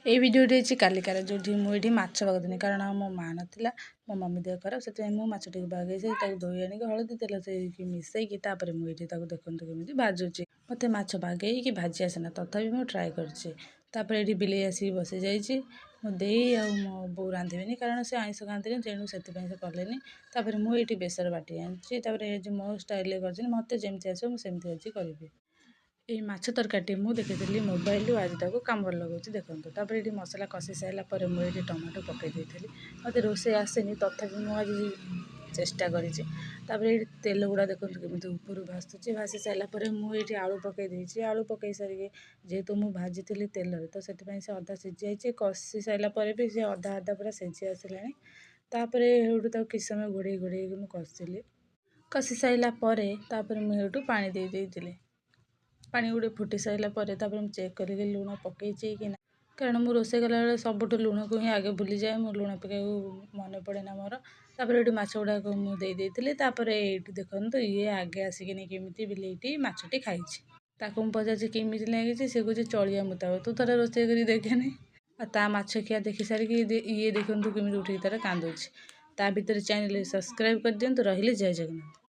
এই ଭିଡ଼ିଓଟି ହେଉଛି କାଲିକାର, ଯେଉଁଠି ମୁଁ ଏଇଠି ମାଛ ବାଗୁଥିଲି କାରଣ ମୋ ମା ନଥିଲା, ମୋ ମମି ଦେହ ଖରାପ, ସେଥିପାଇଁ ମୁଁ ମାଛଟିକୁ ବାଗେଇ ତାକୁ ଧୋଇ ଆଣିକି ହଳଦୀ ତେଲ ଦେଇକି ମିଶାଇକି ତାପରେ ମୁଁ ଏଇଠି ତାକୁ ଦେଖନ୍ତୁ କେମିତି ଭାଜୁଛି। ମୋତେ ମାଛ ବାଗେଇକି ଭାଜି ଆସେନା, ତଥାପି ମୁଁ ଟ୍ରାଏ କରିଛି। ତାପରେ ଏଇଠି ବିଲେଇ ଆସିକି ବସିଯାଇଛି। ମୋ ଦେଇ ଆଉ ମୋ ବୋଉ ରାନ୍ଧିବେନି କାରଣ ସେ ଆଇଁଷ ଖାଆନ୍ତିନି, ତେଣୁ ସେଥିପାଇଁ ସେ କଲେନି। ତାପରେ ମୁଁ ଏଇଠି ବେସର ବାଟି ଆଣିଛି। ତାପରେ ଏ ଯେଉଁ ମୋ ଷ୍ଟାଇଲ୍ରେ କରିଛନ୍ତି, ମୋତେ ଯେମିତି ଆସିବ ମୁଁ ସେମିତି ଆଜି କରିବି। ଏଇ ମାଛ ତରକାରୀଟି ମୁଁ ଦେଖିଥିଲି ମୋବାଇଲରୁ, ଆଜି ତାକୁ କାମରେ ଲଗାଉଛି ଦେଖନ୍ତୁ। ତାପରେ ଏଇଠି ମସଲା କଷି ସାରିଲା ପରେ ମୁଁ ଏଇଠି ଟମାଟୋ ପକାଇ ଦେଇଥିଲି। ମୋତେ ରୋଷେଇ ଆସେନି, ତଥାପି ମୁଁ ଆଜି ଚେଷ୍ଟା କରିଛି। ତାପରେ ଏଇଠି ତେଲ ଗୁଡ଼ା ଦେଖନ୍ତୁ କେମିତି ଉପରୁ ଭାସୁଛି। ଭାସି ସାରିଲା ପରେ ମୁଁ ଏଇଠି ଆଳୁ ପକାଇ ଦେଇଛି। ଆଳୁ ପକାଇ ସାରିକି ଯେହେତୁ ମୁଁ ଭାଜିଥିଲି ତେଲରେ, ତ ସେଥିପାଇଁ ସେ ଅଧା ସିଝି ଯାଇଛି। କଷି ସାରିଲା ପରେ ବି ସେ ଅଧା ଅଧା ପୁରା ସିଝି ଆସିଲାଣି। ତାପରେ ସେଇଠୁ ତାକୁ କିଛି ସମୟ ଘୋଡ଼େଇକି ମୁଁ କଷିଲି। କଷି ସାରିଲା ପରେ ତାପରେ ମୁଁ ସେଇଠୁ ପାଣି ଦେଇଥିଲି। ପାଣି ଗୁଡ଼େ ଫୁଟି ସାରିଲା ପରେ ତାପରେ ମୁଁ ଚେକ୍ କରିକି ଲୁଣ ପକାଇଛି କି ନା, କାରଣ ମୁଁ ରୋଷେଇ କଲାବେଳେ ସବୁଠୁ ଲୁଣକୁ ହିଁ ଆଗେ ଭୁଲିଯାଏ, ମୁଁ ଲୁଣ ପକାଇବାକୁ ମନେ ପଡ଼େନା ମୋର। ତାପରେ ଏଇଠି ମାଛ ଗୁଡ଼ାକ ମୁଁ ଦେଇଥିଲି। ତାପରେ ଏଇଠି ଦେଖନ୍ତୁ ଇଏ ଆଗେ ଆସିକିନି କେମିତି ବିଲେଇଟି ମାଛଟି ଖାଇଛି। ତାକୁ ମୁଁ ପଚାରୁଛି କେମିତି ଲାଗିଛି, ସେ କହୁଛି ଚଳିବା ମୁତାବକ, ତୁ ଥରେ ରୋଷେଇ କରି ଦେଖେନି। ଆଉ ତା ମାଛ ଖିଆ ଦେଖି ସାରିକି ଇଏ ଦେଖନ୍ତୁ କେମିତି ଉଠିକି ତାର କାନ୍ଦୁଛି। ତା ଭିତରେ ଚ୍ୟାନେଲରେ ସବସ୍କ୍ରାଇବ୍ କରିଦିଅନ୍ତୁ। ରହିଲି, ଜୟ ଜଗନ୍ନାଥ।